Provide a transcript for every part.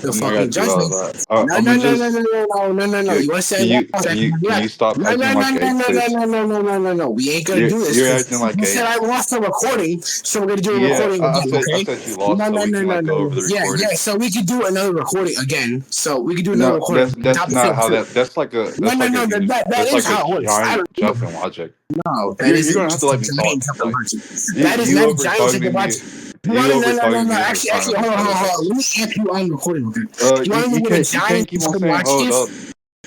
the I fucking got you all judgment. that. No, I'm no, gonna no, no, just no, no, no, no, no, no. can You want to say can one you can second? you can you stop No, acting no, no, like no, no, no, apes? no, no, no, no, no, no. We ain't gonna do this You're because acting like you said I apes. lost the recording, so we're gonna do a Yeah, recording again, I okay? said you No, lost, so no, we no, can no, like go no. over the Yeah, recording. yeah. So we could do another recording again. So we could do another No, recording. that's Top not field how too. that's No, like no, a no. uni That that's is like a how it works. I giant don't know. jump in logic. No, that You're isn't gonna have to just a let me giant talk. jump in Like logic. That is you not a over giant jump in talking me. logic. You want You to? over No, no, no, talking no. me is a sign Actually, of hold on, hold on, hold on. intelligence. Let me amp you on recording. Okay? You want to know what a You can't giant keep on jump in saying logic hold is? up.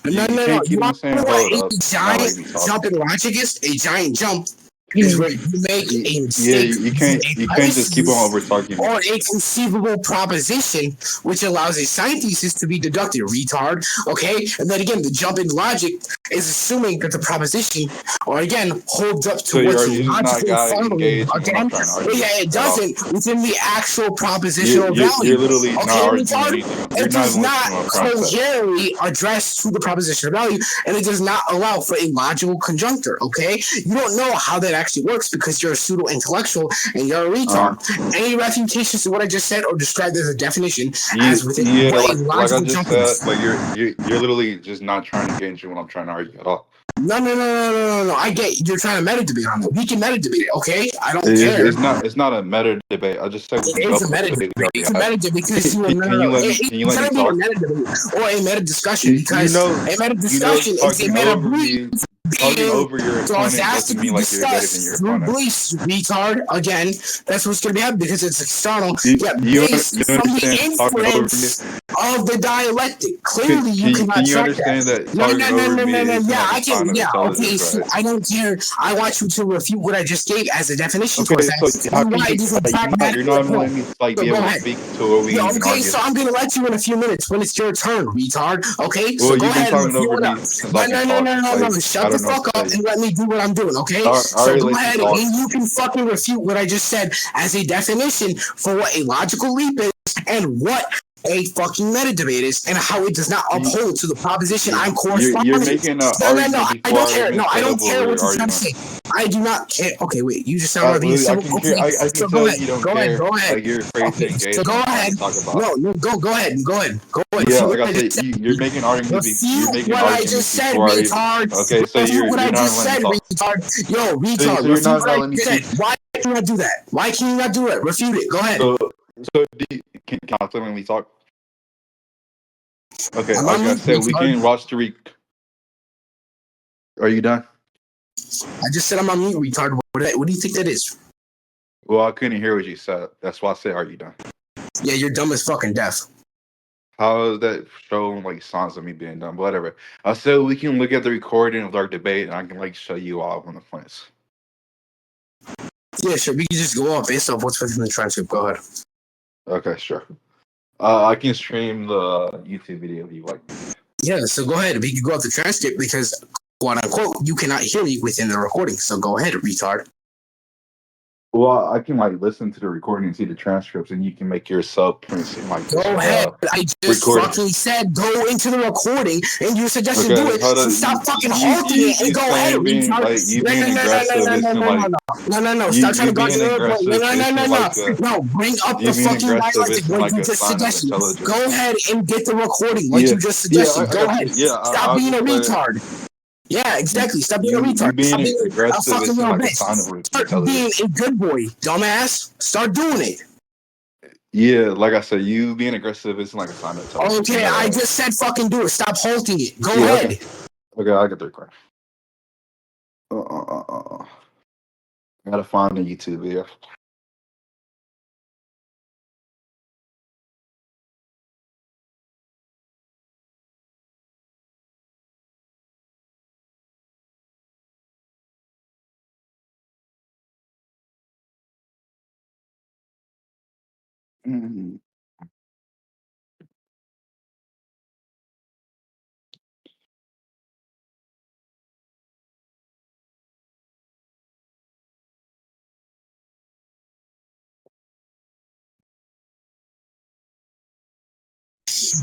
No, You no, no. can't You keep on want to saying know what hold a up and not giant let me talk. jump in logic is? A giant jump is where you make a Yeah, mistake between a you can't just keep on premises over talking me. or a conceivable proposition, which allows a science thesis to be deducted, retard. Okay? And then again, the jump in logic is assuming that the proposition, or again, holds up to So what are you you just not logically got follow. engaged in what I'm Again, trying to but argue yeah, it at all? doesn't within the actual propositional You're value. literally not Okay, arguing retard? anything. You're It not does even not listening to what I'm trying to say. coherently address to the propositional value, and it does not allow for a logical conjunctor. Okay, you don't know how that actually works because you're a pseudo intellectual and you're a retard. Any refutations to what I just said or described as a definition as within Yeah, what a like I logical just jump said, is? like you're literally just not trying to engage in what I'm trying to argue at all. No, no, no, no, no, no, no. I get you're trying to meta debate on it. We can meta debate it, okay? I don't care. It's not a meta debate. I just said we can It go is a for the meta debate we debate. It's already a had. meta debate because you no, no, no. Can you It's let me gonna be a talk? meta debate or a meta discussion because a meta discussion is a Talking meta over brief me, talking being over your so it's opponent asked to doesn't be mean like you're better than your discussed through opponent. beliefs, retard. Again, that's what's gonna be happening because it's external, yet You based from the understand talking over me? inference of the dialectic. Clearly, you cannot Can you track understand that. that No, no, talking no, over no, me no, no. isn't Yeah, like a I can. sign of Yeah, okay. intelligence, So right? I don't care. I want you to refute what I just gave as a definition towards Okay, that, so how and can why you it isn't you're pragmatically not a even point. letting me like So be go able to ahead. speak to where we Yeah, even okay, argue? so I'm gonna let you in a few minutes when it's your turn, retard. Okay, so Well, go you've been ahead and talking refute over it up. me since No, I can no, no, talk. no, no, Like no. I Shut the don't know what fuck to up tell you. and let me do what I'm doing, okay? I So already go let you ahead talk. and you can fucking refute what I just said as a definition for what a logical leap is and what a fucking meta debate is and how it does not uphold to the proposition I'm You're corresponding to. making an No, no, no. argument I before don't I care. even No, I don't settled what care we what were you're trying to arguing. say. I do not care. Okay, wait. You just sound like being I civil. can hear. Okay, I can so go tell ahead. you don't Go ahead. care. Go ahead. Like you're afraid to Okay, engage so in what go I'm trying ahead. to talk about. No, no, go ahead. Go ahead. Go ahead. Yeah, Refute like what I I just said, said. you're Refute making what I arguments just said, before I. retard. Okay, so Refute what you're I not just letting me said, talk. retard. Yo, retard. So you're Refute not what gonna I let me just said. speak. Why can you not do that? Why can you not do it? Refute it. Go ahead. So can I let me talk? Okay, I'm like on I mute, said, we retard. can watch the Are you done? I just said I'm on mute, retard. What do you think that is? Well, I couldn't hear what you said. That's why I said, "Are you done?" Yeah, you're dumb as fucking deaf. How is that showing like signs of me being done? But whatever. I said we can look at the recording of our debate, and I can like show you all on the points. Yeah, sure. We can just go off based off what's within the transcript. Go ahead. Okay, sure. I can stream the YouTube video if you like. Yeah, so go ahead. We can go off the transcript because, quote unquote, you cannot hear me within the recording. So go ahead, retard. Well, I can like listen to the recording and see the transcripts, and you can make your sub points in like Go this ahead. I just recording. fucking said go into the recording, and you suggested do Okay, it. hold So on. stop fucking halting it and You go ahead, saying being retard. like you No, no, being no, no, no, aggressive no, no, isn't no, no, like no, no, no. Stop trying you to guard being your point. No, aggressive no, no, no, isn't no. like a No, bring up you the being fucking aggressive dialectic isn't like like you a just sign of suggested. Go intelligence. ahead and get the recording like Yeah, you just yeah, suggested. I Go got ahead. you. Yeah, Stop I'll being a just play it. retard. Yeah, exactly. Stop being a You retard. being Stop being a aggressive fucking isn't little like a bitch. sign of Start being intelligence. a good boy, dumbass. Start doing it. Yeah, like I said, you being aggressive isn't like a sign of intelligence. You Okay, know that, I right? just said fucking do it. Stop halting it. Go Yeah, ahead. okay, I get the recording. I gotta find the YouTube video. Mhm.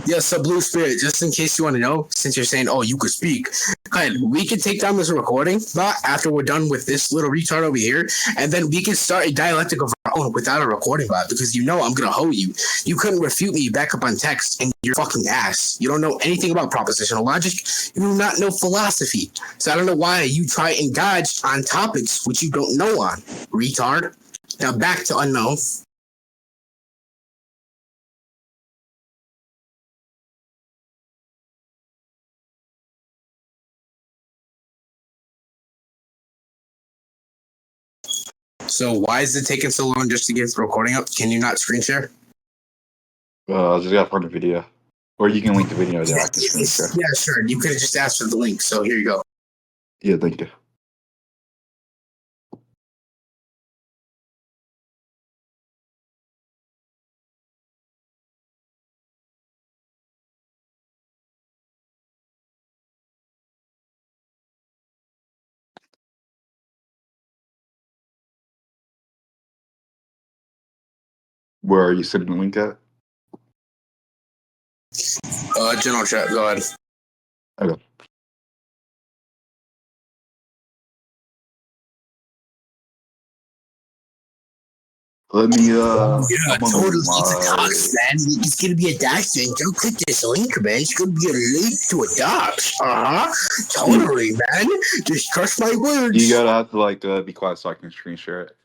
Yeah, so Blue Spirit, just in case you want to know, since you're saying, oh, you could speak, go ahead. We can take down this recording bot after we're done with this little retard over here, and then we can start a dialectic of our own without a recording bot, because you know I'm going to hoe you. You couldn't refute me back up on text, and you're fucking ass. You don't know anything about propositional logic. You do not know philosophy. So I don't know why you try and dodge on topics which you don't know on, retard. Now back to unknown. So why is it taking so long just to get the recording up? Can you not screen share? I just gotta find the video. Or you can link the video there. I can screen share. Yeah, sure. You could have just asked for the link. So here you go. Yeah, thank you. Where are you sending the link at? General chat. Go ahead. Okay. Let me Yeah, I'm on totally. my It's a docs, man. It's gonna be a docs, man. Don't click this link, man. It's gonna be a link to a docs. Totally, man. Just trust my words. You gotta have to like be quiet so I can screen share it.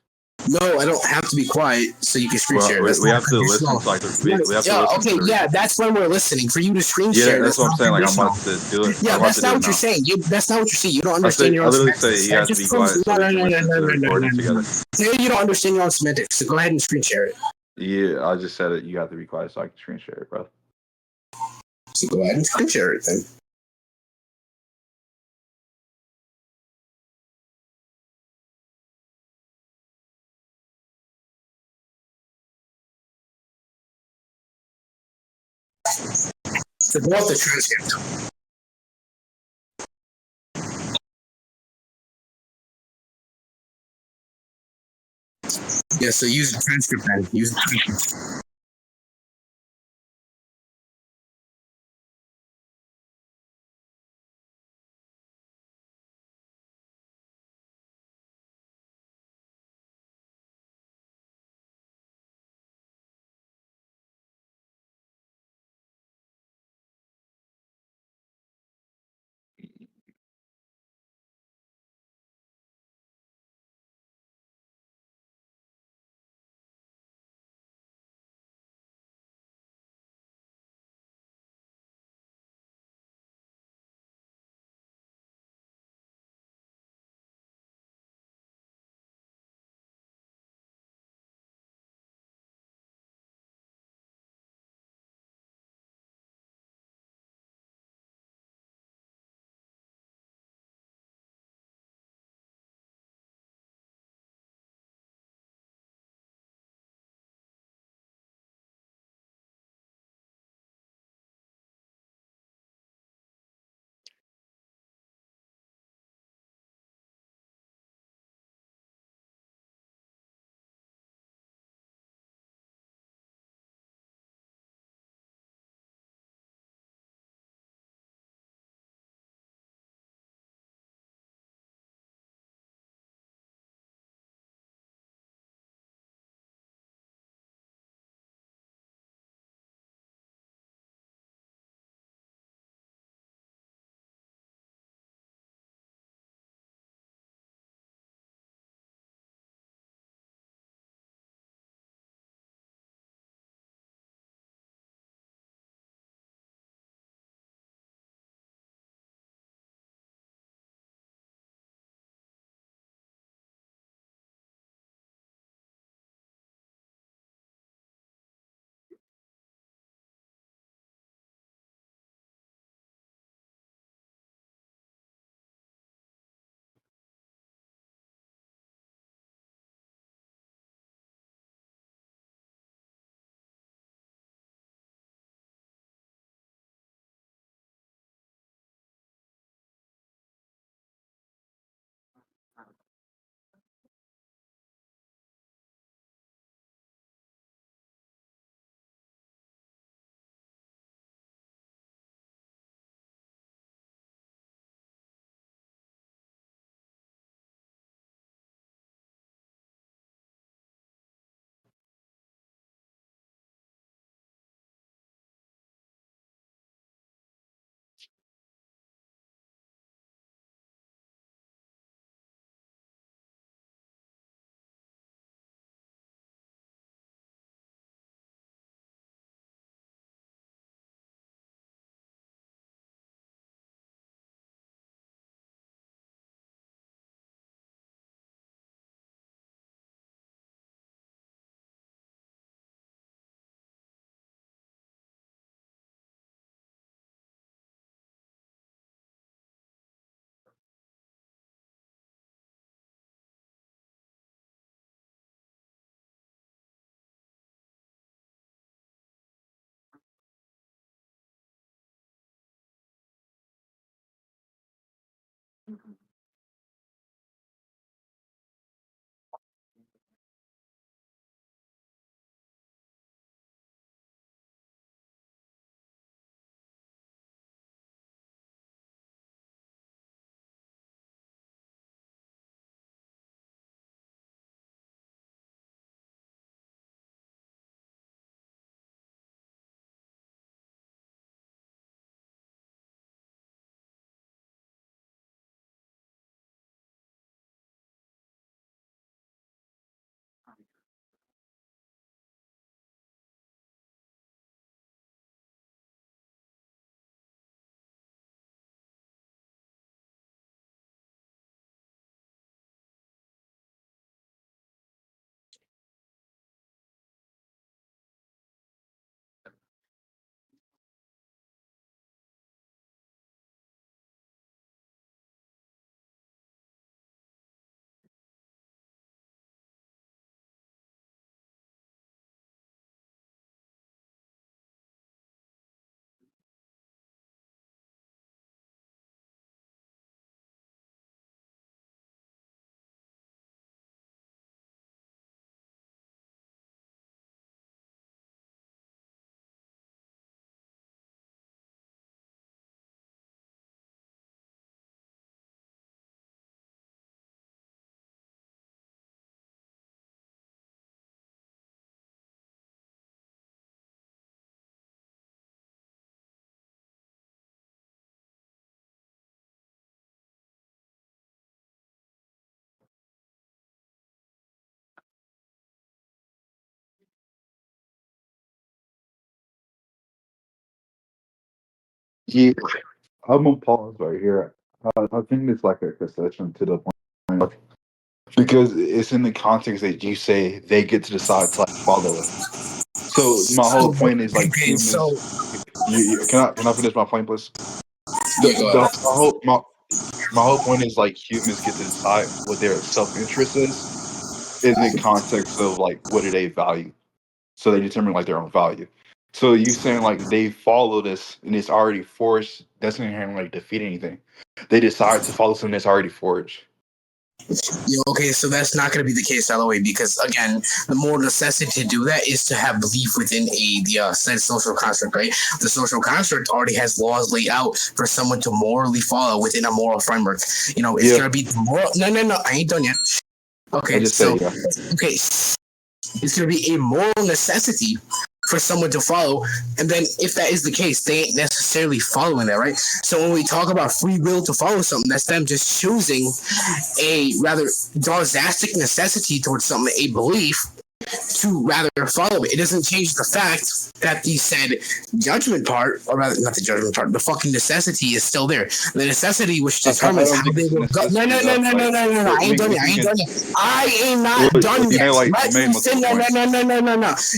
No, I don't have to be quiet so you can screen share. We have to listen to like we have to listen okay, to yeah, that's when we're listening. For you to screen share, that's what I'm saying. Like I'm about to do it. Yeah, that's not what you're saying. That's not what you're saying. You don't understand your own literally semantics. say you have to be quiet so we can listen to the recording together. You don't understand your own semantics, so go ahead and screen share it. Yeah, I just said it. You have to be quiet so I can screen share it, bro. So go ahead and screen share it then. So go off the transcript. Yeah, so use the transcript then. Use the transcript. Yeah, I'm gonna pause right here. I think it's like a concession to the point because it's in the context that you say they get to decide to like follow it. So my whole point is like Okay, so humans. Can I finish my point, please? yeah, go ahead. My whole point is like humans get to decide what their self interest is in the context of like what do they value. So they determine like their own value. So you saying like they follow this and it's already forced doesn't inherently like defeat anything. They decide to follow something that's already forged. Yeah, okay, so that's not going to be the case, LOA, because again, the more necessity to do that is to have belief within the said social construct, right? The social construct already has laws laid out for someone to morally follow within a moral framework. It's Yeah. going to be moral. No, I ain't done yet. I Okay, just so said yeah. okay, it's going to be a moral necessity for someone to follow, and then if that is the case, they ain't necessarily following that, right? So when we talk about free will to follow something, that's them just choosing a rather drastic necessity towards something, a belief, to rather follow it. It doesn't change the fact that the said judgment part, or rather not the judgment part, the fucking necessity is still there. The necessity which determines don't how think they it's a will go. No, necessity, I ain't done it. I ain't not done you yet. made Let me multiple finish. points.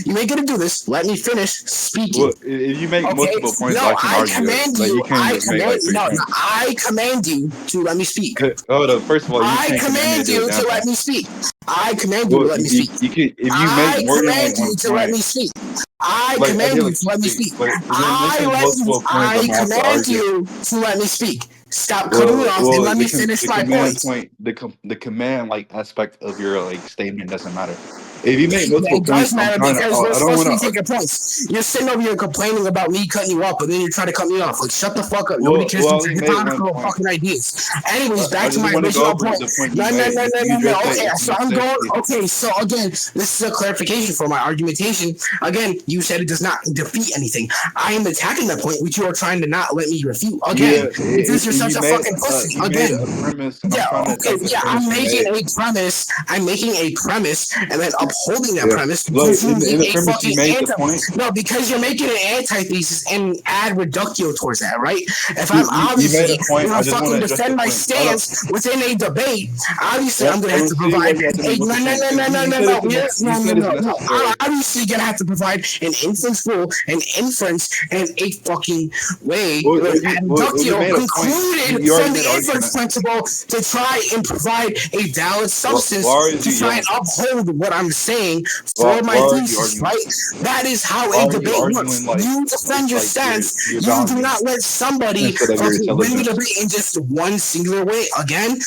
No. You ain't gonna do this. Let me finish speaking. Well, if you make Okay. multiple points, No, I can I argue it. command Like you. you can't just make like 3 points. I command you to let me speak. Hold up. First of all, you I can't command me to command do a you damn to let thing. me speak. I command you to Well, let me speak. you can if you make I more than like command you one to let point. me speak. I Like command okay, you like to let me speak. but if you're making multiple points, I'm I gonna have to command argue. you to let me speak. Stop cutting me off and let me finish The my command point. point, the command like aspect of your like statement doesn't matter. If you make Yeah, multiple it does points, I'm matter trying to. because we're I don't supposed want to be to. taking points. You're sitting over here complaining about me cutting you off, but then you're trying to cut me off. Like, shut the fuck up. Nobody cares I about only your made one hypocritical point. fucking ideas. Anyways, I back to just my want to go original over point. the point you No. made. You addressed that Okay, it's so I'm going. necessity. Okay, so again, this is a clarification for my argumentation. Again, you said it does not defeat anything. I am attacking that point, which you are trying to not let me refute. Again, because you're such You a made fucking pussy. you made Again. a premise, and I'm Yeah, trying to okay, attack the yeah, premise you made. I'm making a premise and then upholding that Yeah, premise like because you in make the a premise you fucking made the point. no, because you're making an antithesis and add reductio towards that, right? If I'm You made obviously a point. I gonna just want fucking to address the defend my point. Hold up. stance within a debate, obviously I'm gonna I have don't to see why provide you have to make no multiple no points no because no no you no said no it's no you no said it's no no. I'm necessary. obviously gonna have to provide an inference rule, an inference, and a fucking way and You reductio made a point. concluded You already from the made an inference argument. principle to try and provide a valid Why substance is to you try and yelling? uphold what I'm saying Why, for my why are you thesis, arguing? right? That is how Why a are you debate works. arguing like You defend your like stance. your You do value not let somebody instead of your fucking win the intelligence? debate in just one singular way. Again,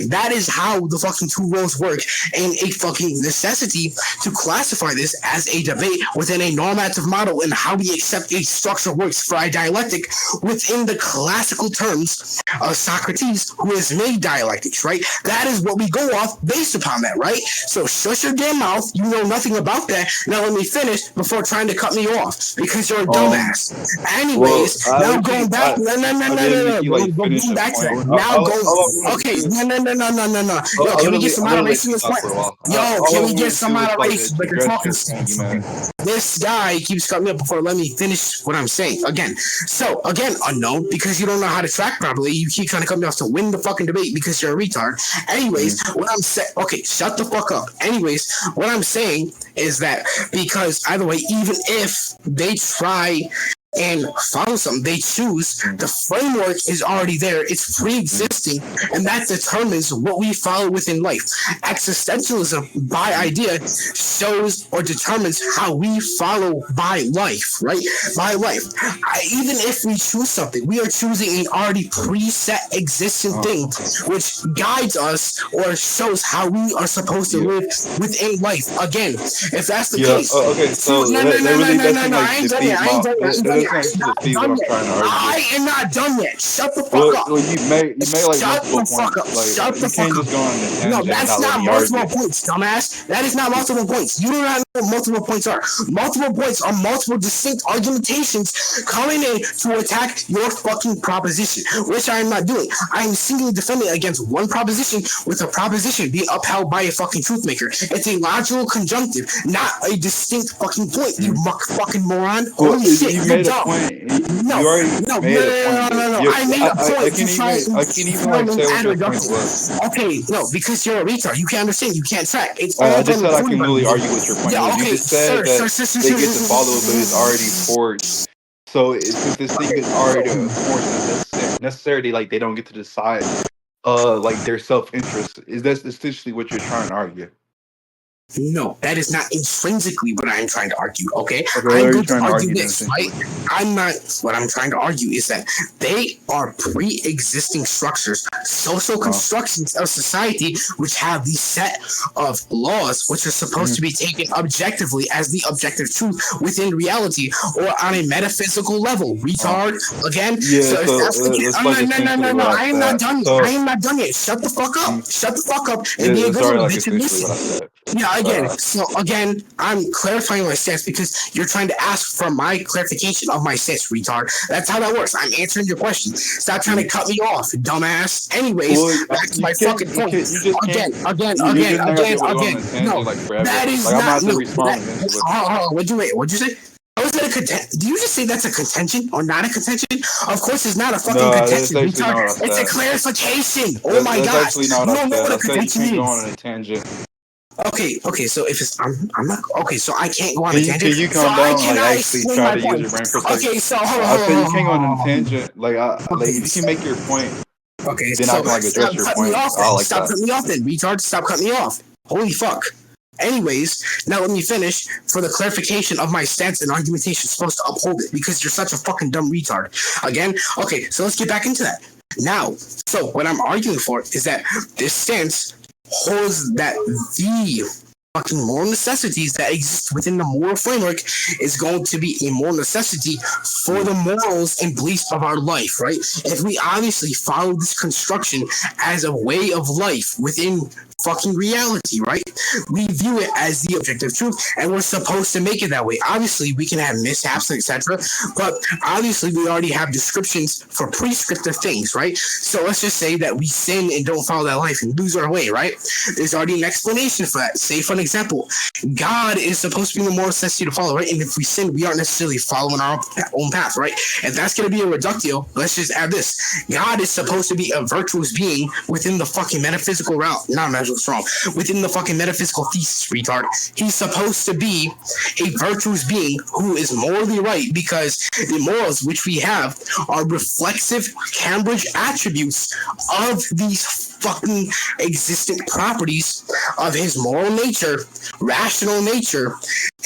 that is how the fucking two roles work, and a fucking necessity to classify this as a debate within a normative model and how we accept a structure works for a dialectic within the classical terms of Socrates, who has made dialectics, right? That is what we go off based upon that, right? So shut your damn mouth. You know nothing about that. Now let me finish before trying to cut me off because you're a dumbass. Well, Anyways, I now let you. going back, I didn't make you like finish going a back to point. that. Now go. I'll Okay, no. Yo, I can we get literally, some I literally let moderation you in this talk point? for a while. Yo, All can I we get wanted to some do is like moderation? But you're address talking your point, you man. this guy keeps cutting me up before let me finish what I'm saying. Again, unknown, because you don't know how to track properly. You keep trying to cut me off to win the fucking debate because you're a retard. Anyways, what I'm saying, okay, shut the fuck up. Anyways, what I'm saying is that because either way, even if they try and follow something, they choose, the framework is already there, it's pre-existing, and that determines what we follow within life. Existentialism, by idea, shows or determines how we follow by life, right? By life. Even if we choose something, we are choosing an already preset existing thing, which guides us or shows how we are supposed to live within life. Again, if that's the case, Okay. So no, that really doesn't like I ain't done defeat yet. I ain't my. done yet. That doesn't actually defeat what I'm trying to argue. I am not done yet. Shut the fuck Well, up. you made like Shut multiple the fuck up. points. Like Shut the you fuck can't up. just go on a No, tangent and that's not let not me multiple argue. points, dumbass. That is not multiple points. You do not know what multiple points are. Multiple points are multiple distinct argumentations coming in to attack your fucking proposition, which I am not doing. I am singly defending against one proposition with a proposition being upheld by a fucking truth maker. It's a logical conjunctive, not a distinct fucking point, you fucking moron. Well, Holy shit, you you're made a dumb. point. No, You already made a point, but I made a I point to can't try even and like form say what an your point adduction. was. Okay, no, because you're a retard. You can't understand. You can't track. It's I all just done said I recording can by literally me. argue what your point Yeah, was. You okay, just said that they get to follow it, but it's already forged. So since this thing is already forged and necessarily like they don't get to decide like their self-interest, is that essentially what you're trying to argue? No, that is not intrinsically what I'm trying to argue, okay? Okay, what I'm are you going to trying to argue argue then, this, right? essentially? I'm not, what I'm trying to argue is that they are pre-existing structures, social constructions of society, which have the set of laws, which are supposed to be taken objectively as the objective truth within reality or on a metaphysical level. Retard, again? Yeah, So if so that's the case, that's like essentially what no, I I am not said. done. So I am not done yet. Shut the fuck up. Shut the fuck up and be a it's good already little like bitch and essentially listen. what I said. Yeah, again, I'm clarifying my stance because you're trying to ask for my clarification of my stance, retard. That's how that works. I'm answering your question. Stop trying to cut me off, dumbass. Anyways, back to my fucking point. You just can't. Again. You're just not gonna be able to go on a tangent No, like forever. that is Like I'm gonna not. have to No, respond eventually. what'd you say? How is that a contention? Do you just say that's a contention or not a contention? Of course, it's not a fucking No, that's contention, actually not retard. what I It's a said. clarification. Oh my That's gosh. actually not You what I don't know said. what I a said you contention can't go is. on a tangent. Okay. So if it's, I'm not. Okay, so I can't go on a tangent. Can you calm so down? I Like cannot actually explain try my to use point. your brain for a second. Okay, so I said you can't go on a hold on. tangent. Like if you can make your point, Okay, then so I can like address your cut me point. off I then. like Stop that. cutting me off then, retard. Stop cutting me off. Holy fuck. Anyways, now let me finish for the clarification of my stance and argumentation supposed to uphold it because you're such a fucking dumb retard. Again, okay, so let's get back into that. Now, so what I'm arguing for is that this stance holds that the fucking moral necessities that exist within the moral framework is going to be a moral necessity for the morals and beliefs of our life, right? If we obviously follow this construction as a way of life within fucking reality, right? We view it as the objective truth, and we're supposed to make it that way. Obviously, we can have mishaps, etc., but obviously, we already have descriptions for prescriptive things, right? So let's just say that we sin and don't follow that life and lose our way, right? There's already an explanation for that. Say, for an example, God is supposed to be the moral necessity to follow, right? And if we sin, we aren't necessarily following our own path, right? If that's going to be a reductio, let's just add this. God is supposed to be a virtuous being within the fucking metaphysical realm. Not wrong. Within the fucking metaphysical thesis, retard. He's supposed to be a virtuous being who is morally right because the morals which we have are reflexive Cambridge attributes of these fucking existent properties of his moral nature their rational nature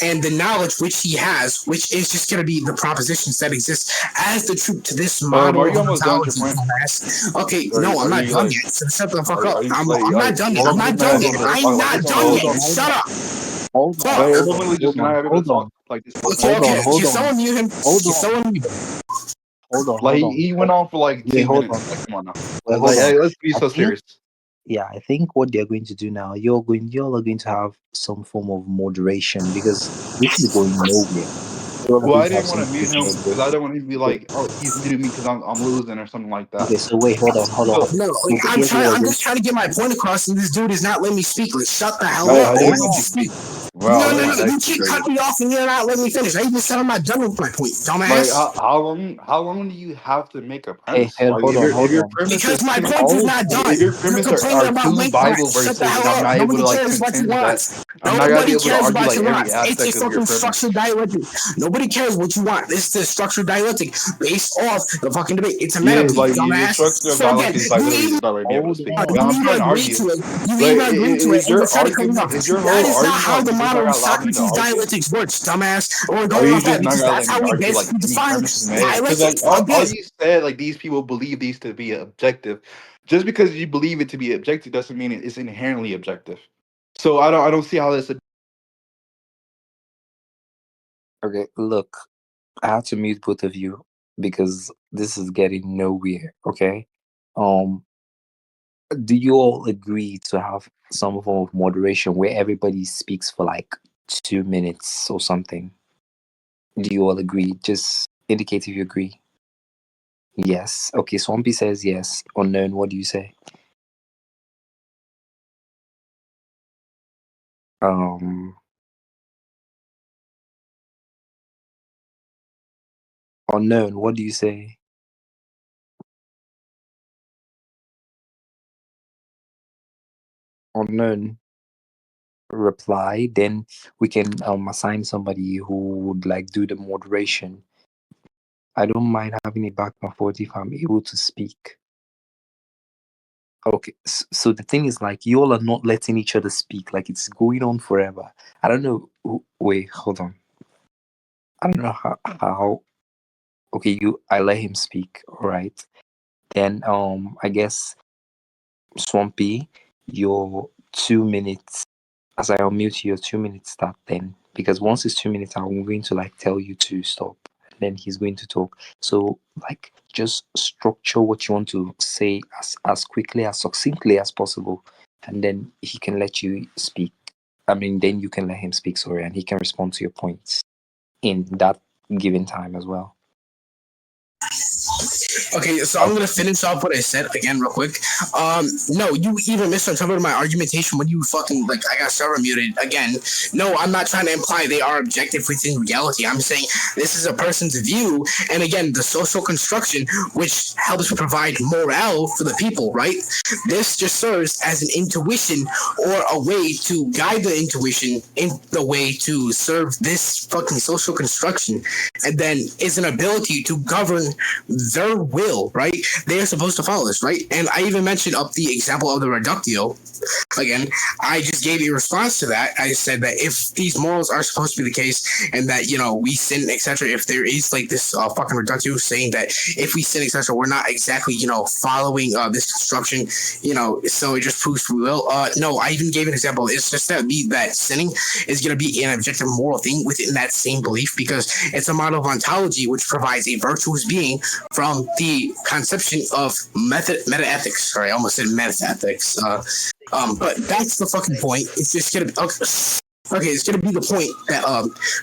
and the knowledge which he has, which is just going to be the propositions that exist as the truth to this model Are of you almost done with ontology. your point? Okay, no, I'm not You done like? yet. So shut the fuck Are, up. are you I'm like? not done yet. Hold I'm on, not just done gonna yet. have this I'm talk like not this. done Hold yet. on. Shut up. Hold Fuck. on. Wait, literally just not have able to talk like this. Okay, Hold okay. on. Hold Can on. someone mute him? Hold Can on. someone mute him? Hold on. Like Hold on. he went on for like Wait, 10 hold minutes. on. Like, come on now. Wait, Like, hold on. hey, let's be I so think, serious. yeah, I think what they're going to do now, y'all are going to have some form of moderation because this is going nowhere. You're Well, going I to have didn't want some to form mute of him because I moderation. don't want him to be Okay. like, oh, he's muting me because I'm losing or something like that. Okay. So wait, hold on. So, No, like, So here's what I'm we're going. just trying to get my point across, and this dude is not letting me speak. Like, shut the hell hey, up I and didn't let me let you Hold speak. speak. Wow, No, that no, might no. You actually keep great. cutting me off and you're not letting me finish. I even said I'm not done with my point, Like, dumbass. how long do you have to make a Hey, premise? Like, hold on. if Hold your on. premise Because is my two, point is Hold not on. done. if your You're premise complaining are about two length. Bible Shut the verses hell and I'm up. not able to Nobody like cares what you contend that, want. I'm not gonna be Nobody able to cares argue about like your every wants. It's a aspect of your fucking premise. structured dialectic. Nobody cares what you want. It's the structured dialectic based off the fucking debate. It's a meta Yeah, belief, like your dumbass. structure of So again, dialect is like you literally even just not letting me able to Hold speak. But on. I'm trying to agree argue. to it. You But even agree to it, is and you're your trying to cut me argument off. is your That whole is not argument how like the you're just not model of gonna allow me to Socrates argue? dialectics works, dumbass. Or we're Or going you off that just not because gonna that's let me how we argue like basically any define premises made? Because like dialectics. all Again, you said, like these people believe these to be objective. Just because you believe it to be objective doesn't mean it's inherently objective. So I don't see how that's a Okay. Look, I have to mute both of you because this is getting nowhere. Okay. Um. Do you all agree to have some form of moderation where everybody speaks for like 2 minutes or something? Do you all agree? Just indicate if you agree. Yes. Okay. Swampy says yes. Unknown. What do you say? Um. Unknown. What do you say? Unknown. Reply. Then we can assign somebody who would like do the moderation. I don't mind having a back and forth if I'm able to speak. Okay, so the thing is, like, you all are not letting each other speak. Like, it's going on forever. I don't know. Wait, hold on. I don't know how. Okay, I let him speak. All right. Then, I guess Swampy, your 2 minutes. As I unmute you, your 2 minutes start then. Because once it's 2 minutes, I'm going to like tell you to stop. And then he's going to talk. So, like, just structure what you want to say as quickly, as succinctly as possible. And then he can let you speak. I mean, then you can let him speak, sorry, and he can respond to your points in that given time as well. okay, so I'm gonna finish off what I said again real quick. No, you even misinterpreted my argumentation when you fucking like I got server muted again. No, I'm not trying to imply they are objective within reality. I'm saying this is a person's view, and again, the social construction which helps provide morale for the people, right? This just serves as an intuition or a way to guide the intuition in the way to serve this fucking social construction, and then is an ability to govern their will, right? They are supposed to follow this, right? And I even mentioned up the example of the reductio. Again, I just gave a response to that. I said that if these morals are supposed to be the case, and that we sin, etc., if there is like this fucking reductio saying that if we sin, etc., we're not exactly following this construction, so it just proves free will. No, I even gave an example. It's just that sinning is going to be an objective moral thing within that same belief because it's a model of ontology which provides a virtuous being from the conception of meta ethics. Sorry, I almost said metaphysics. But that's the fucking point. It's just gonna okay. It's gonna be the point that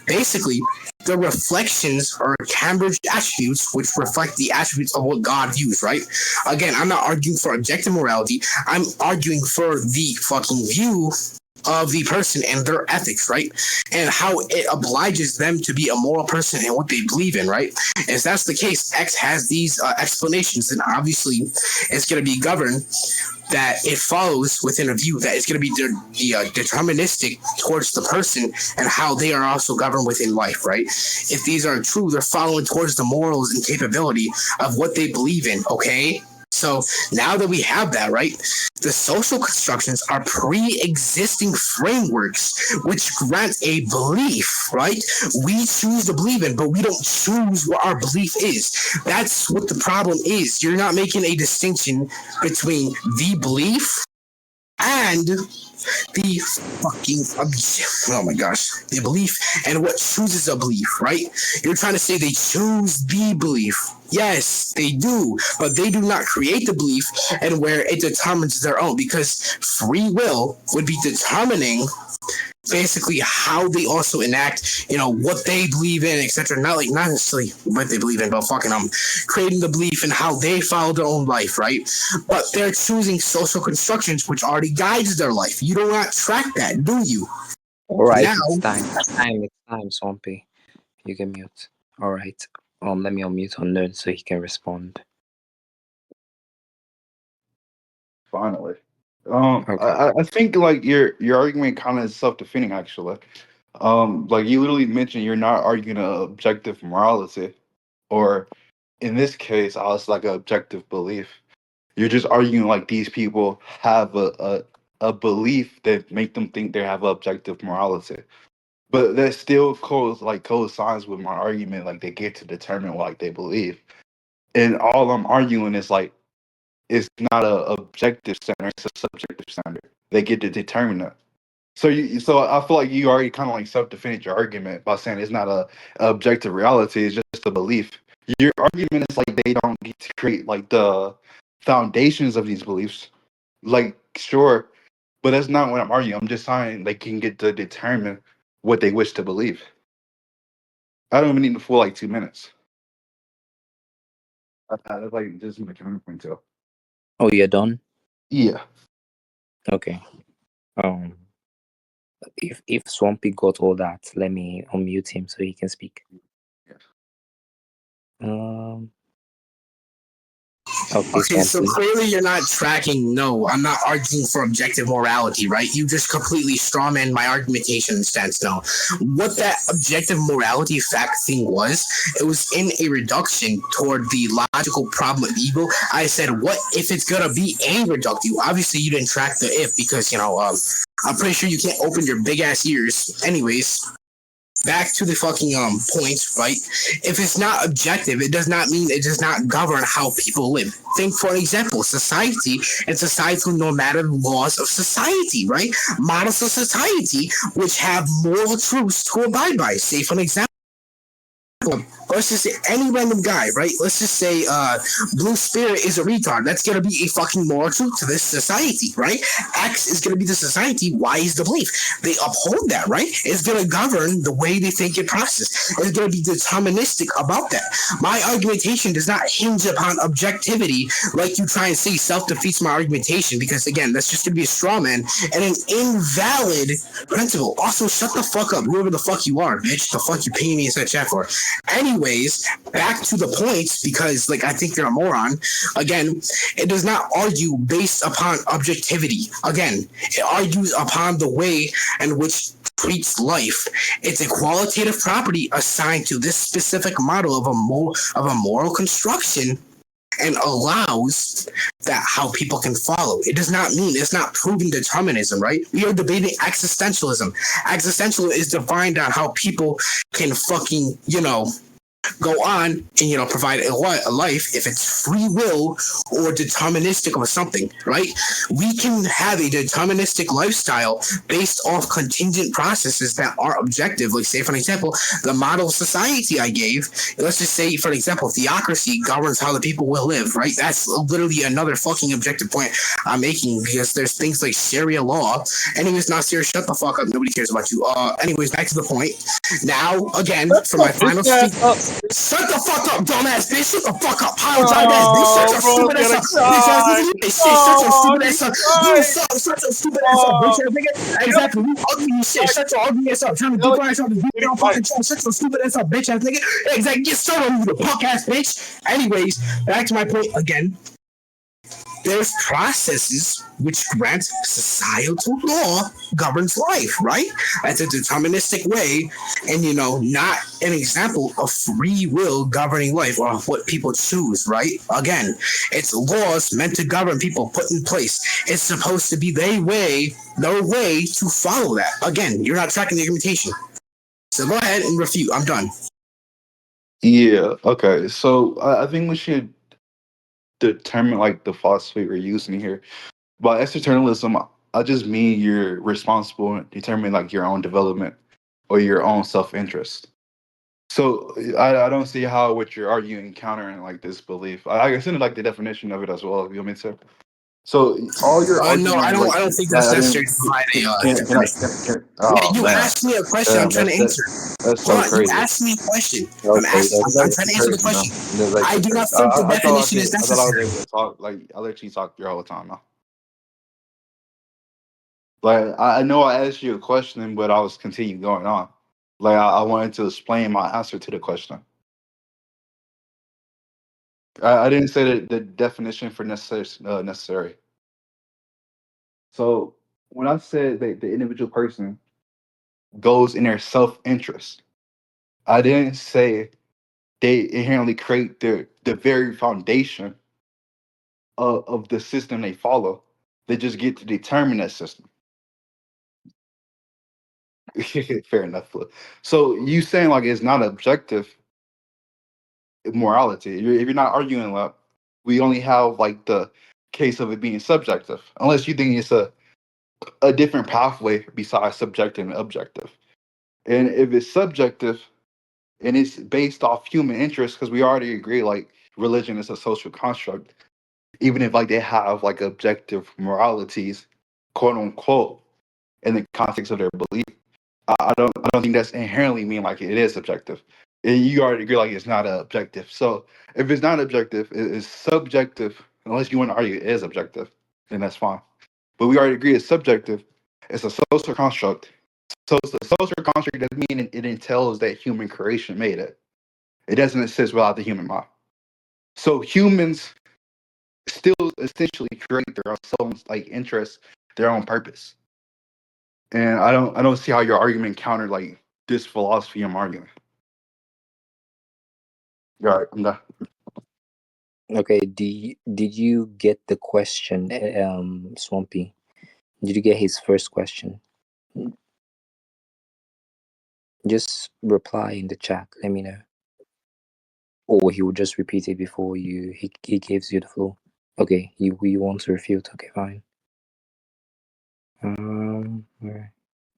basically the reflections are Cambridge attributes which reflect the attributes of what God views. Right? Again, I'm not arguing for objective morality. I'm arguing for the fucking view of the person and their ethics, right? And how it obliges them to be a moral person and what they believe in, right? If that's the case, X has these explanations, and obviously it's going to be governed that it follows within a view that it's going to be deterministic towards the person and how they are also governed within life, right? If these are true, they're following towards the morals and capability of what they believe in, okay? So now that we have that, right, the social constructions are pre-existing frameworks which grant a belief, right? We choose to believe in, but we don't choose what our belief is. That's what the problem is. You're not making a distinction between the belief and the fucking oh my gosh, the belief and what chooses a belief, right? You're trying to say they choose the belief. Yes, they do, but they do not create the belief and where it determines their own, because free will would be determining basically how they also enact, what they believe in, etc. Not necessarily what they believe in, but fucking creating the belief in how they follow their own life, right? But they're choosing social constructions which already guides their life. You do not track that, do you? All right, Now, it's time, Swampy. You can mute. All right. Let me unmute Unknown so he can respond. Finally. Okay. I think like your argument kind of is self-defeating actually. Like you literally mentioned you're not arguing an objective morality, or in this case, I was like an objective belief. You're just arguing like these people have a belief that make them think they have objective morality. But that still coincides with my argument, like they get to determine what like they believe. And all I'm arguing is like it's not a objective standard, it's a subjective standard. They get to determine it. So I feel like you already kind of like self-defended your argument by saying it's not a objective reality, it's just a belief. Your argument is like they don't get to create like the foundations of these beliefs. Like, sure, but that's not what I'm arguing. I'm just saying they can get to determine what they wish to believe. I don't even need the full like 2 minutes. That's like just my counterpoint too. Oh, you're done? Yeah. Okay. If Swampy got all that, let me unmute him so he can speak. Yes. Okay, so Swampy. clearly you're not tracking. No, I'm not arguing for objective morality, right? You just completely strawman my argumentation stance. No, what that objective morality fact thing was, it was in a reduction toward the logical problem of evil. I said, what if it's gonna be a reductive? Obviously, you didn't track the if because I'm pretty sure you can't open your big ass ears. Anyways. Back to the fucking point, right? If it's not objective, it does not mean it does not govern how people live. Think, for example, society and societal normative laws of society, right? Models of society which have moral truths to abide by. Say, for example, let's just say any random guy, right? Let's just say Blue Spirit is a retard. That's going to be a fucking moral truth to this society, right? X is going to be the society. Y is the belief. They uphold that, right? It's going to govern the way they think and process. It's going to be deterministic about that. My argumentation does not hinge upon objectivity like you try and say self-defeats my argumentation because, again, that's just going to be a straw man and an invalid principle. Also, shut the fuck up, whoever the fuck you are, bitch. The fuck you paying me in such chat for? Anyways, back to the points because, I think you're a moron. Again, it does not argue based upon objectivity. Again, it argues upon the way in which treats life. It's a qualitative property assigned to this specific model of a moral construction and allows that how people can follow. It does not mean it's not proving determinism, right? We are debating existentialism. Existentialism is defined on how people can fucking, go on and provide a life if it's free will or deterministic or something, right? We can have a deterministic lifestyle based off contingent processes that are objective. Like, say, for example, the model society I gave, let's just say, for example, theocracy governs how the people will live, right? That's literally another fucking objective point I'm making because there's things like Sharia law. Anyways, not serious, shut the fuck up, nobody cares about you. Anyways, back to the point. Now, again, for my final speech. Shut the fuck up, dumbass bitch. Shut the fuck up, pile drive ass bitch. Shut your stupid ass up. Bitch ass nigga. Shit, shut your stupid ass up. You suck. Shut your stupid ass up, bitch ass nigga. Exactly. You ugly as shit. Shut your ugly ass up. Trying to do ass up. You fucking shut your stupid ass up, bitch ass nigga. Exactly. Get started on you, the punk ass bitch. Anyways, back to my point again. there's processes which grant societal law governs life, right? That's a deterministic way, and not an example of free will governing life or what people choose, right? Again, it's laws meant to govern people put in place. It's supposed to be their way to follow that. Again, you're not tracking the argumentation. So go ahead and refute. I'm done. Yeah. Okay. So I think we should determine like the philosophy we're using here. By externalism, I just mean you're responsible in determining like your own development or your own self-interest. So I don't see how what you're arguing countering like this belief. I can send like the definition of it as well if you want me to. So all your No, I argument, don't. like I don't think that's I necessary didn't. to provide a Can I? definition. Yeah, Oh you man, asked me a question. I'm damn, trying to answer. that's Hold so on, you crazy. asked me a question. Okay, I'm trying to answer the crazy, man. question. That's like I so do not crazy. think the I thought definition is I thought I was necessary. able to talk. Like I let you talk your whole time now. Like I know I asked you a question, but I was continuing going on. Like I wanted to explain my answer to the question. I didn't say that the definition for necessary. So when I said that the individual person goes in their self interest, I didn't say they inherently create the very foundation of the system they follow. They just get to determine that system. Fair enough. So you saying like it's not objective morality? If you're not arguing that, we only have like the case of it being subjective, unless you think it's a different pathway besides subjective and objective. And if it's subjective and it's based off human interest, because we already agree like religion is a social construct, even if like they have like objective moralities, quote unquote, in the context of their belief, I don't think that's inherently mean like it is subjective. You already agree like it's not objective. So if it's not objective, it's subjective. Unless you want to argue it is objective, then that's fine. But we already agree it's subjective. It's a social construct. So it's a social construct doesn't mean it entails that human creation made it. It doesn't exist without the human mind. So humans still essentially create their own like interests, their own purpose. And I don't see how your argument countered like this philosophy I'm arguing. All right, I'm done. Okay, did you get the question, Swampy? Did you get his first question? Just reply in the chat. Let me know. Or he will just repeat it before he gives you the floor. Okay, you want to refute? Okay, fine. Alright.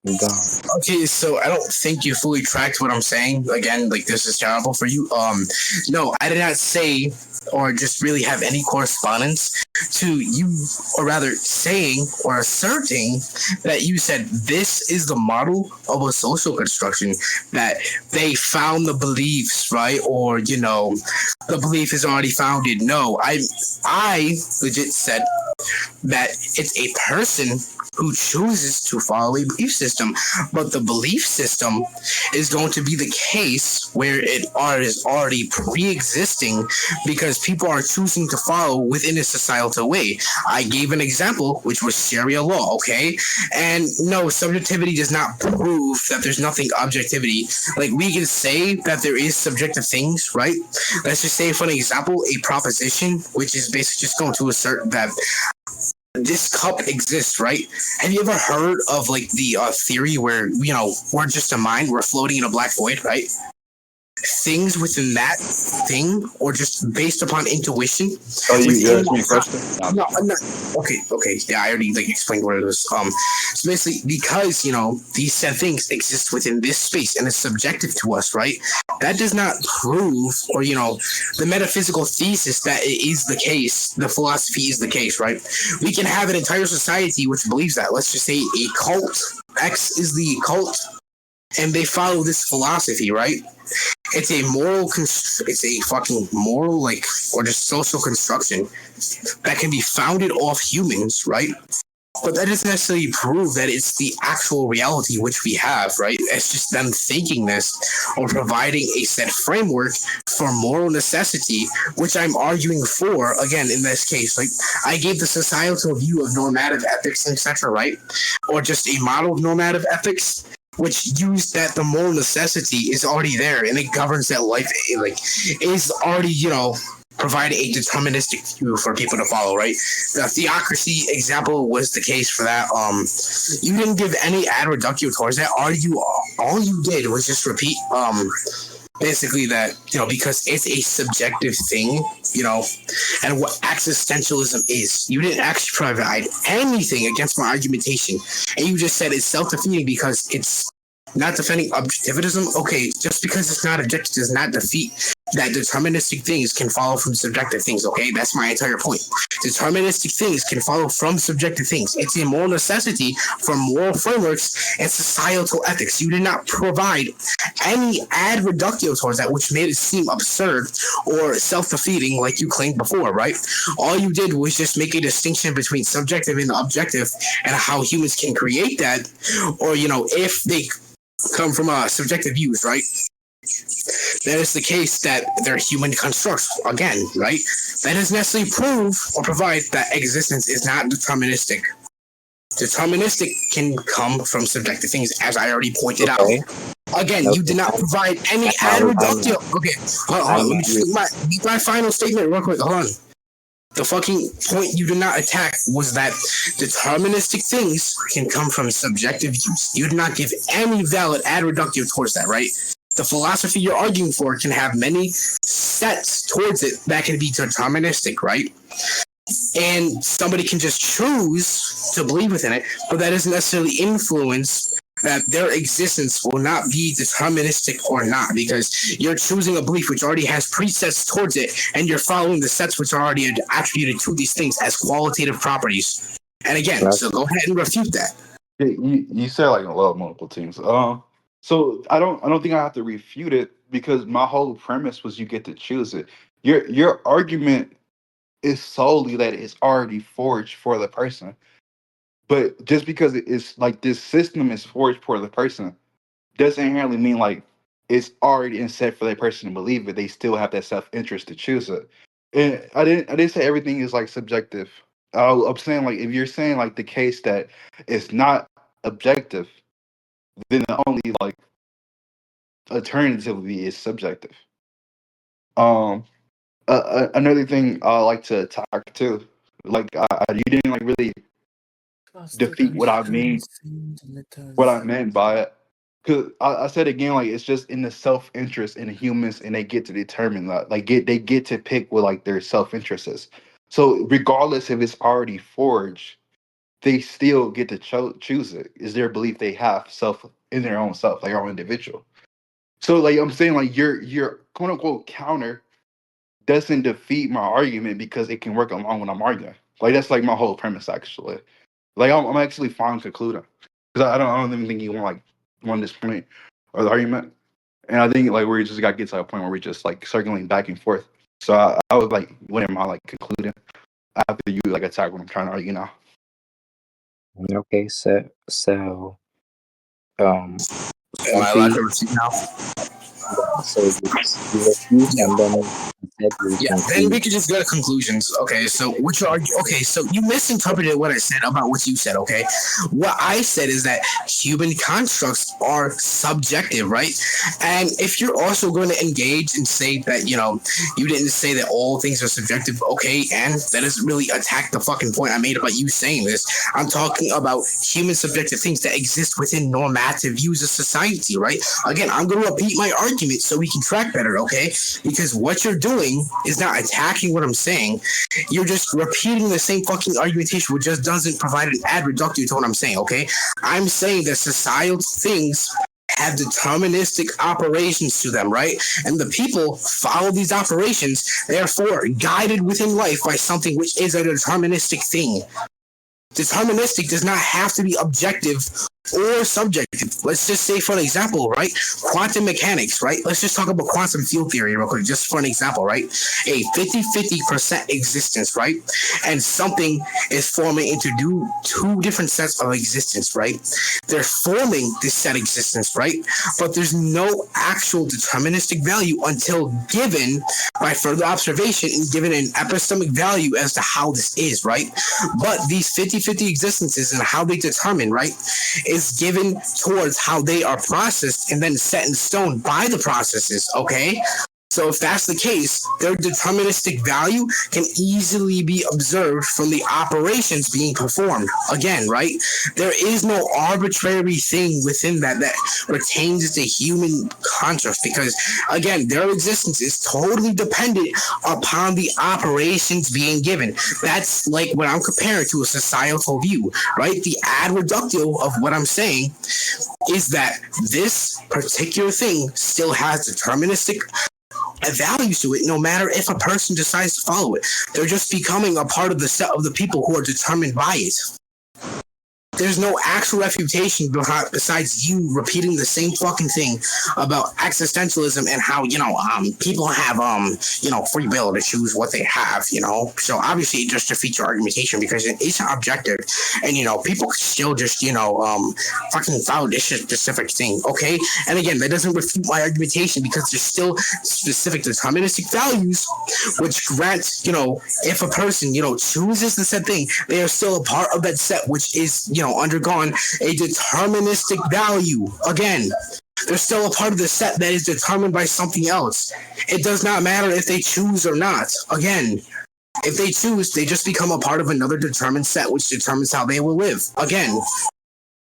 I'm done. Okay, so I don't think you fully tracked what I'm saying. Again, like this is terrible for you. No, I did not say or just really have any correspondence to you, or rather saying or asserting that you said this is the model of a social construction, that they found the beliefs, right? Or the belief is already founded. No, I legit said that it's a person who chooses to follow a belief system, but the belief system is going to be the case where it is already pre-existing because people are choosing to follow within a societal way. I gave an example, which was Sharia law, okay? And no, subjectivity does not prove that there's nothing objectivity. Like, we can say that there is subjective things, right? Let's just say, for an example, a proposition, which is basically just going to assert that this cup exists, right? Have you ever heard of like the theory where we're just a mind, we're floating in a black void, right? Things within that thing, or just based upon intuition. Oh, you asked me a question? No, I'm not. Okay. Yeah, I already like explained what it was. So basically, because these said things exist within this space and it's subjective to us, right? That does not prove, or the metaphysical thesis that it is the case. The philosophy is the case, right? We can have an entire society which believes that. Let's just say a cult. X is the cult, and they follow this philosophy, right? It's a it's a fucking moral, like, or just social construction that can be founded off humans, right? But that doesn't necessarily prove that it's the actual reality which we have, right? It's just them thinking this or providing a set framework for moral necessity, which I'm arguing for, again, in this case. Like, I gave the societal view of normative ethics, etc., right? Or just a model of normative ethics, which used that the moral necessity is already there and it governs that life, like, is already, provide a deterministic view for people to follow, right? The theocracy example was the case for that. You didn't give any ad reductio towards that. All you did was just repeat, basically that, because it's a subjective thing, and what existentialism is. You didn't actually provide anything against my argumentation, and you just said it's self-defeating because it's not defending objectivism. Okay, just because it's not objective does not defeat that deterministic things can follow from subjective things. Okay, that's my entire point. Deterministic things can follow from subjective things. It's a moral necessity for moral frameworks and societal ethics. You did not provide any ad reductio towards that, which made it seem absurd or self-defeating, like you claimed before, right? All you did was just make a distinction between subjective and objective, and how humans can create that, or if they come from subjective views, right? That is the case that they're human constructs, again, right? That doesn't necessarily prove or provide that existence is not deterministic. Deterministic can come from subjective things, as I already pointed out. Again, you did not provide any ad reductio. Okay, hold on. Let me just make my final statement real quick. Hold on. The fucking point you did not attack was that deterministic things can come from subjective views. You did not give any valid ad reductio towards that, right? The philosophy you're arguing for can have many sets towards it that can be deterministic, right? And somebody can just choose to believe within it, but that doesn't necessarily influence that their existence will not be deterministic or not, because you're choosing a belief which already has presets towards it, and you're following the sets which are already attributed to these things as qualitative properties. And again, so go ahead and refute that. You said like a lot of multiple things. So I don't think I have to refute it, because my whole premise was you get to choose it. Your argument is solely that it's already forged for the person. But just because it's like this system is forged for the person doesn't inherently mean like it's already set for that person to believe it. They still have that self-interest to choose it. And I didn't say everything is like subjective. I'm saying like if you're saying like the case that it's not objective, then the only like alternatively is subjective. Another thing I like to talk to, like you didn't like really defeat what I mean, what I meant by it. Because I said again, like it's just in the self-interest in humans, and they get to determine that, like they get to pick what like their self-interest is. So regardless if it's already forged, they still get to choose it. Is their belief they have self in their own self, like our own individual. So like I'm saying, like your quote unquote counter doesn't defeat my argument because it can work along when I'm arguing. Like that's like my whole premise actually. Like I'm actually fine concluding, because I don't even think you want this point or the argument. And I think like we just got to get to a point where we're just like circling back and forth. So I was like, when am I like concluding after you like attack what I'm trying to argue now? Okay, so Am I allowed to refute now? so you refuse, and then you said Yeah, then we can just go to conclusions. Okay, so what you argue? Okay, so you misinterpreted what I said about what you said. Okay, what I said is that human constructs are subjective, right? And if you're also going to engage and say that you didn't say that all things are subjective, okay, and that doesn't really attack the fucking point I made about you saying this. I'm talking about human subjective things that exist within normative views of society, right? Again, I'm going to repeat my argument so we can track better, okay? Because what you're doing is not attacking what I'm saying. You're just repeating the same fucking argumentation, which just doesn't provide an ad reductio to what I'm saying, okay? I'm saying that societal things have deterministic operations to them, right? And the people follow these operations, therefore guided within life by something which is a deterministic thing. Deterministic does not have to be objective or subjective. Let's just say, for an example, right? Quantum mechanics, right? Let's just talk about quantum field theory real quick, just for an example, right? A 50-50% existence, right? And something is forming into two different sets of existence, right? They're forming this set existence, right? But there's no actual deterministic value until given by further observation and given an epistemic value as to how this is, right? But these 50-50 existences and how they determine, right, is given towards how they are processed and then set in stone by the processes, okay? So if that's the case, their deterministic value can easily be observed from the operations being performed. Again, right? There is no arbitrary thing within that retains the human construct because, again, their existence is totally dependent upon the operations being given. That's like what I'm comparing to a societal view, right? The ad reductio of what I'm saying is that this particular thing still has deterministic values to it, no matter if a person decides to follow it. They're just becoming a part of the set of the people who are determined by it. There's no actual refutation besides you repeating the same fucking thing about existentialism and how, people have, free will to choose what they have, So obviously it just defeats your argumentation because it's not objective. And, people still just, fucking follow this specific thing, okay? And again, that doesn't refute my argumentation because there's still specific deterministic values which grant, if a person, chooses the said thing, they are still a part of that set, which is, undergone a deterministic value. Again, they're still a part of the set that is determined by something else. It does not matter if they choose or not. Again, if they choose, they just become a part of another determined set, which determines how they will live. Again,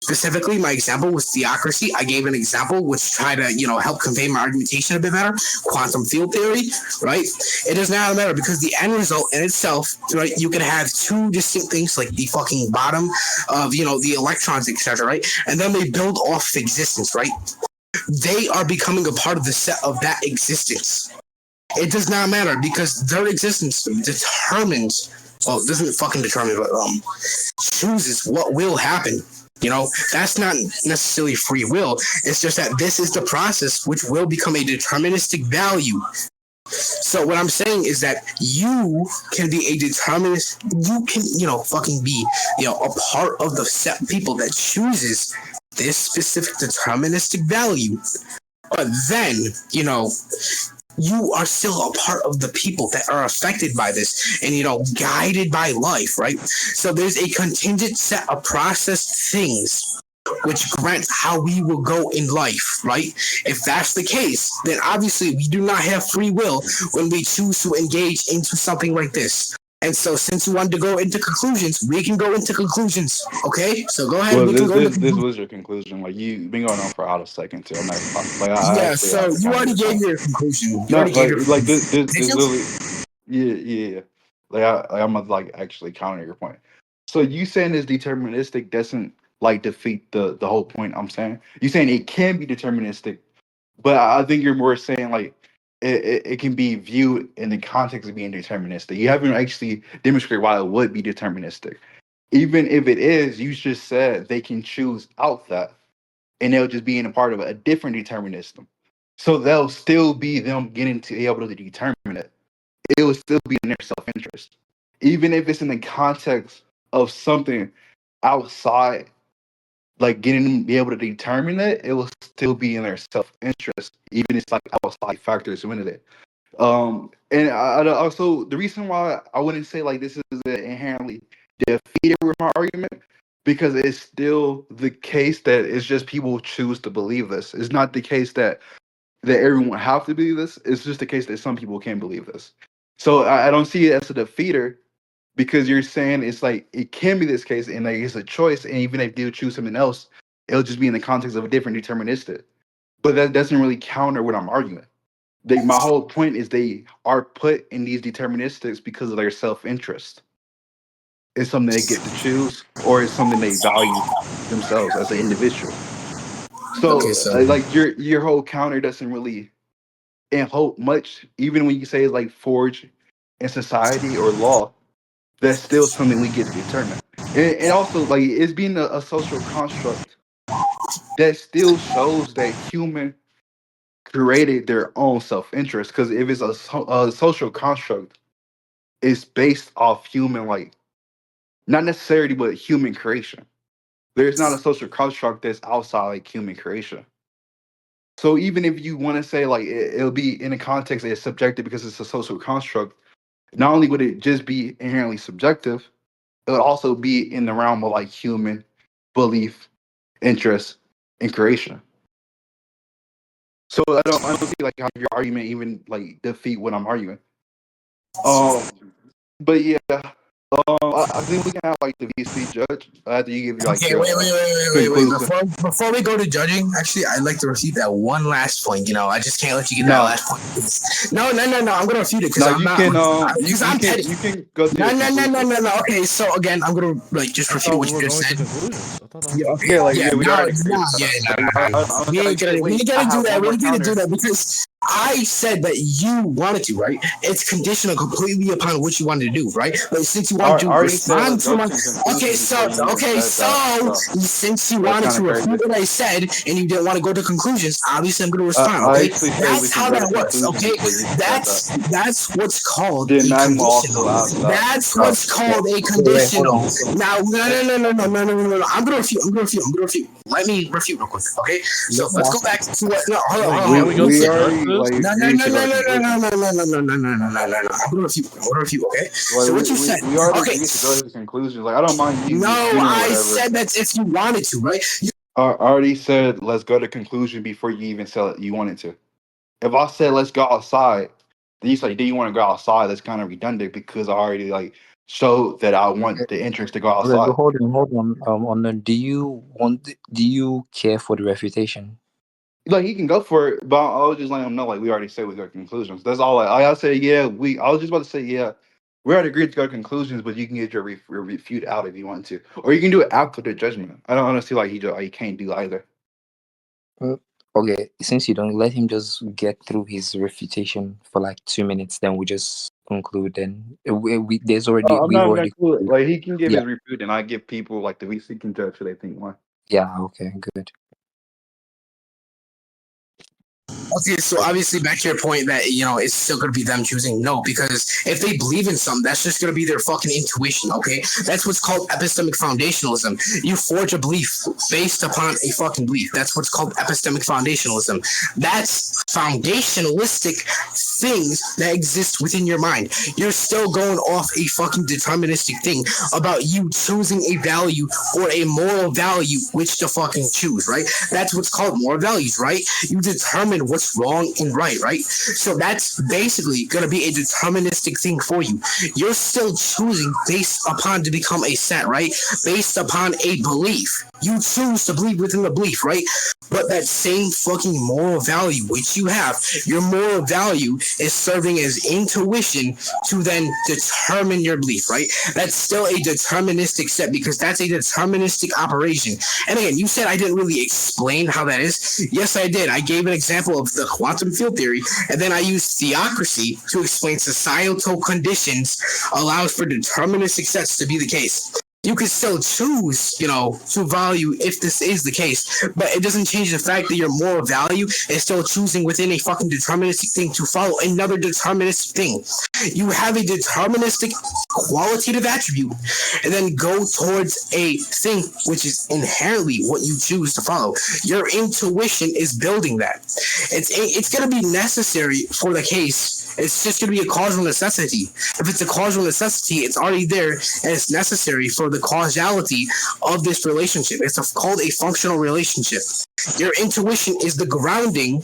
specifically, my example was theocracy. I gave an example which tried to, help convey my argumentation a bit better. Quantum field theory, right? It does not matter because the end result in itself, right? You can have two distinct things like the fucking bottom of, the electrons, etc., right? And then they build off existence, right? They are becoming a part of the set of that existence. It does not matter because their existence determines, well, doesn't fucking determine, but chooses what will happen. That's not necessarily free will. It's just that this is the process which will become a deterministic value. So what I'm saying is that you can be a determinist. You can, fucking be, a part of the set people that chooses this specific deterministic value. But then, you are still a part of the people that are affected by this and, guided by life, right? So there's a contingent set of processed things which grants how we will go in life, right? If that's the case, then obviously we do not have free will when we choose to engage into something like this. And so since you wanted to go into conclusions, we can go into conclusions, okay? So go ahead. Well, We can go into this was your conclusion. Like you've been going on for out a second too. I'm not like I yeah, actually so have to you counter already your gave point. your conclusion. You No, already gave your like conclusion. this literally, yeah. I'm gonna like actually counter your point. So you saying this deterministic doesn't like defeat the whole point I'm saying. You saying it can be deterministic, but I think you're more saying like it can be viewed in the context of being deterministic. You haven't actually demonstrated why it would be deterministic. Even if it is, you just said they can choose out that and they'll just be in a part of a different determinism. So they'll still be them getting to be able to determine it. It will still be in their self-interest. Even if it's in the context of something outside, like getting them to be able to determine it, it will still be in their self-interest, even if it's like outside factors into it. And I also the reason why I wouldn't say like this is inherently defeated with my argument because it's still the case that it's just people choose to believe this. It's not the case that everyone have to believe this. It's just the case that some people can believe this. So I don't see it as a defeater because you're saying it's like it can be this case and like it's a choice, and even if they do choose something else, it'll just be in the context of a different deterministic. But that doesn't really counter what I'm arguing. My whole point is they are put in these deterministics because of their self-interest. It's something they get to choose, or it's something they value themselves as an individual. Okay, So, so like your whole counter doesn't really hold much, even when you say it's like forged in society or law. That's still something we get to determine, and also like it's being a social construct that still shows that human created their own self-interest. Because if it's a social construct, it's based off human, like, not necessarily, but human creation. There's not a social construct that's outside like human creation. So even if you want to say like it'll be in a context that it's subjective because it's a social construct, not only would it just be inherently subjective, it would also be in the realm of like human belief, interest, and creation. So I don't see like how your argument even like defeat what I'm arguing. Um, but yeah, I think we can have like the VC judge after you give your like Okay, your wait. conclusion. Before we go to judging, actually, I'd like to refute that one last point. You know, I just can't let you get that No, last point. No. I'm gonna refute it because no, I'm not. Because I'm petty. you can go to No, your no, no, no, conclusion. no, no. Okay, so again, I'm gonna like just I refute thought what we you were just going to said. conclusions. I thought that was Yeah, the okay. Yeah, like Yeah, we no, already agreed no, with yeah, that. no. We ain't gonna Wait, I do have that. one We more ain't gonna do counter. that because I said that you wanted to, right? It's conditional completely upon what you wanted to do, right? But since you wanted I to already said respond let's to go my to conclusion before you even okay, said that. So since you that's wanted kind to of refute crazy. what I said and you didn't want to go to conclusions, obviously I'm gonna respond, I okay? actually said we That's can how go to that works, conclusion okay? before you even said that. That's what's called Then a I'm also conditional. out. Stop. That's Stop. what's called a Wait, hold conditional. on. Now, no. I'm gonna refute. Let me refute real quick, okay? So let's go back to what. No, hold Wait, on. can't we go to We the judge already first? like No. agreed to go to conclusion. I'm gonna refute, okay? Like So what you said, we already okay? agreed to go to conclusion. Like I don't mind you No, refuting or I whatever. said that's if you wanted to, right? I already said let's go to conclusion before you even said you wanted to. If I said let's go outside, then you say, do you want to go outside? That's kind of redundant because I already like showed that I want the interest to go Okay, outside. hold on. Do you care for the refutation? Like he can go for it, but I was just letting him know like we already said we got conclusions. That's all. I said yeah. I was just about to say yeah. We already agreed to go to conclusions, but you can get your refute out if you want to, or you can do it after the judgment. I don't honestly like he can't do either. Uh, Okay, since you don't let him just get through his refutation for like 2 minutes, then we just conclude. Then I'm we've not even gonna already do it. Like he can give yeah his refute, and I give people like the VC can judge who they think won. yeah okay good. Okay, so obviously back to your point that it's still gonna be them choosing no, because if they believe in something, that's just gonna be their fucking intuition. Okay, that's what's called epistemic foundationalism. You forge a belief based upon a fucking belief. That's what's called epistemic foundationalism. That's foundationalistic things that exist within your mind. You're still going off a fucking deterministic thing about you choosing a value or a moral value which to fucking choose, right? That's what's called moral values, right? You determine what's wrong and right? So that's basically going to be a deterministic thing for you. You're still choosing based upon to become a set, right? Based upon a belief. You choose to believe within the belief, right? But that same fucking moral value which you have, your moral value is serving as intuition to then determine your belief, right? That's still a deterministic set because that's a deterministic operation. And again, you said I didn't really explain how that is. Yes, I did. I gave an example of the quantum field theory, and then I used theocracy to explain societal conditions allows for deterministic sets to be the case. You can still choose, to value if this is the case, but it doesn't change the fact that your moral value is still choosing within a fucking deterministic thing to follow another deterministic thing. You have a deterministic qualitative attribute and then go towards a thing which is inherently what you choose to follow. Your intuition is building that. It's going to be necessary for the case. It's just going to be a causal necessity. If it's a causal necessity, it's already there and it's necessary for the causality of this relationship. It's called a functional relationship. Your intuition is the grounding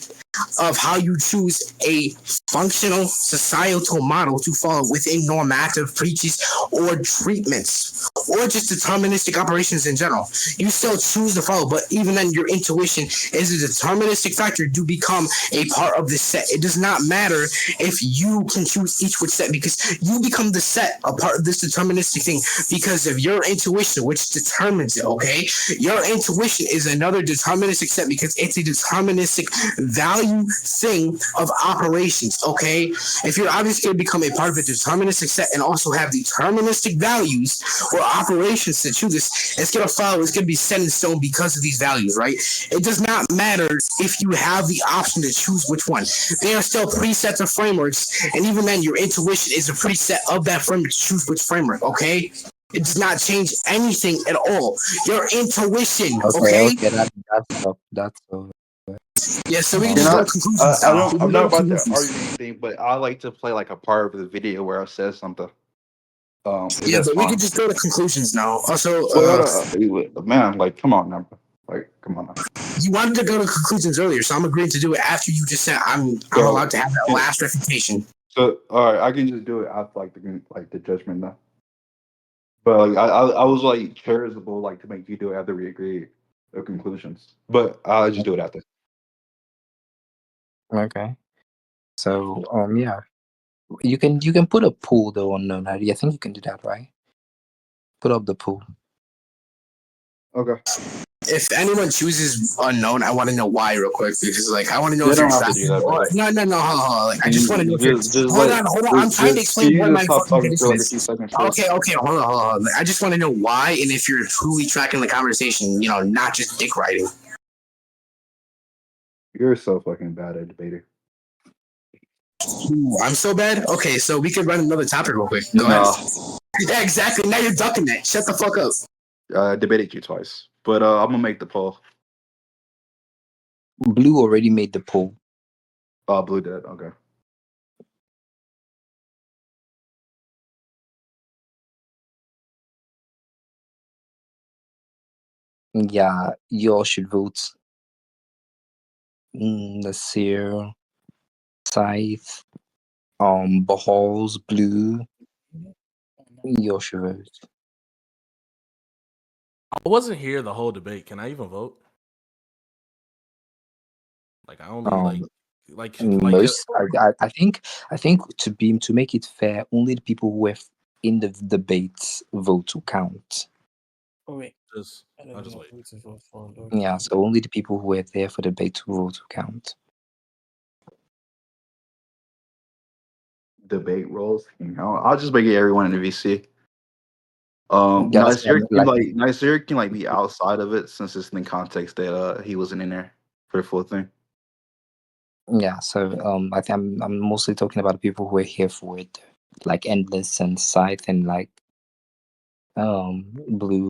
of how you choose a functional societal model to follow within normative preaches or treatments or just deterministic operations in general. You still choose to follow, but even then your intuition is a deterministic factor to become a part of this set. It does not matter if you can choose each which set because you become the set, a part of this deterministic thing because of your intuition, which determines it, okay? Your intuition is another deterministic deterministic set because it's a deterministic value thing of operations, okay? If you're obviously going to become a part of a deterministic set and also have deterministic values or operations to this, it's going to follow, it's going to be set in stone because of these values, right? It does not matter if you have the option to choose which one. They are still presets of frameworks, and even then, your intuition is a preset of that framework to choose which framework, okay? It does not change anything at all. Your intuition, okay? That's all. Yeah, so we can You just know, go to conclusions I now. don't. We I'm can go not to about to conclusions. argue anything, but I like to play like a part of the video where I says something. If Yeah, that's but we fine. can just go to conclusions now. Also, Well, man, like, come on now. Like, come on now. you wanted to go to conclusions earlier, so I'm agreeing to do it after you just said I'm So, allowed to have that yeah, last refutation. so all right, I can just do it after like the judgment now. But like, I was like charitable, like to make you do it after we agree the conclusions. But I'll just do it after. Okay. So yeah. You can put a pool though on known ID. I think you can do that, right? Put up the pool. Okay. If anyone chooses unknown, I want to know why real quick because like I want to know They if you're don't have to do drafting that, or brother. no, hold on. Like, I just want to know if you're Just hold like on. I'm trying to can explain you what just my stop fucking talking position for like a is. few seconds, please? Okay, hold on. Like, I just want to know why and if you're truly tracking the conversation, you know, not just dick riding. You're so fucking bad at debating. Ooh, I'm so bad. Okay, so we could run another topic real quick. Go ahead. No, Yeah, exactly. Now you're ducking that. Shut the fuck up. I debated you twice, but I'm gonna make the poll. Blue already made the poll. Blue did. Okay. Yeah, you all should vote. Nasir, Scythe, Bahal's Blue. You all should vote. I wasn't here the whole debate. Can I even vote? Like I only like Most I think to make it fair, only the people who were in the debate vote will count. Oh wait, I'll just wait. to vote for. Yeah, so only the people who were there for the debate vote will count. Debate roles. You know, I'll just make it everyone in the VC. Yeah, that's what I meant, Nasir can like be outside of it since it's in the context that he wasn't in there for the full thing. yeah. So I think I'm mostly talking about the people who were here for it, like Endless and Scythe and like Blue